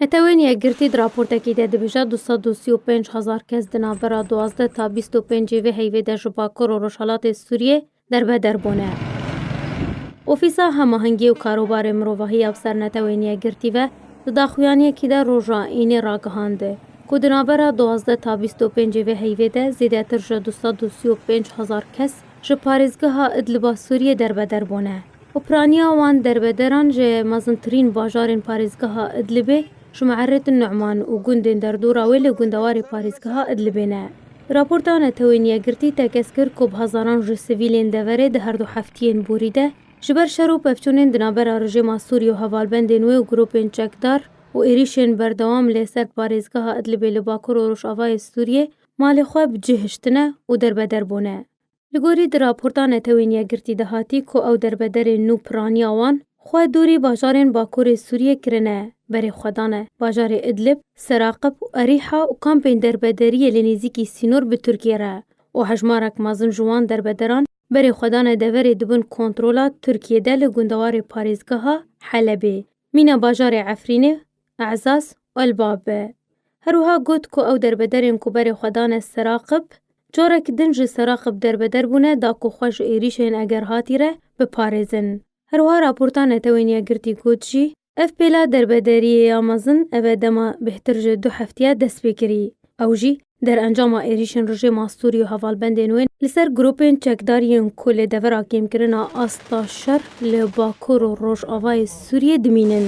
نتوانیه گرتی دراپورتکی ده دبیجا 235,000 کس دنابرا 12 تا 25 جیوه هیوه ده جباکر و رشالات سوریه دربدر بونه. اوفیسا هماهنگی و کاروبار مروواهی افسر نتوانیه گرتی و داخویانی که ده روژا اینی راگهانده. که دنابرا 12 تا 25 جیوه هیوه ده زیده تر جا 235,000 کس جپارزگاه ادلبا سوریه دربدر بونه. و پرانیا وان دربدران جه مزنترین باجارین پارزگاه ادلبê شمعرت النعمان و گوندên derdora li gundewarê parêzgeha Edlibê ne. Raporta netewêniye girtî tekez kir ku bi hezaran ji sivîlên deverê di her du heftiyên borî de ji ber şer û pevçûnên di navbera rejîma Sûriye û hevalbendên wê û grûpên çekdar û êrişên berdewam lê ser parêzgeha Edlibê li Bakur û Rojavayê Sûriyê malê xwe bi cih hiştine û derbeder bûne. Li gorî di raporta netewêniye girtî de hatî ku ew derbederên nû piraniya wan xwe dûrî bajarên Bakurê Sûriyê kirine. Berê xwedane bajarê Edlib, Seraqib û Erîha û kampên derbederiyê li nêzîkî Sînor bi Tirkiye re û hejmarek mezin ji wan derbederan berê xwedane deverê dibin kontrola Tirkiyeyê li gundewarê parêzgeha Helebê, mîna bajarê Efrînê, Erzas û Elbab be. Herwiha got ku ew derbederên ku berê xwedane Seraqib carek din ji Seraqib derbeder bûne da ku xwe ji êrişên Egerhatî re biparêzin. Herwiha raporta netewêniye girtî got jî ev pêla derbederiyê ya mezin ev ê dema bêhtir ji 2 heftiya dest pê kirî. Ew jî derencama êrişên rejîma Sûriye û hevalbendên wê li ser grûpên çekdariyên ku lê devera kêmkirina asta şer li Bakur û Rojavayê Sûriyê dimînin.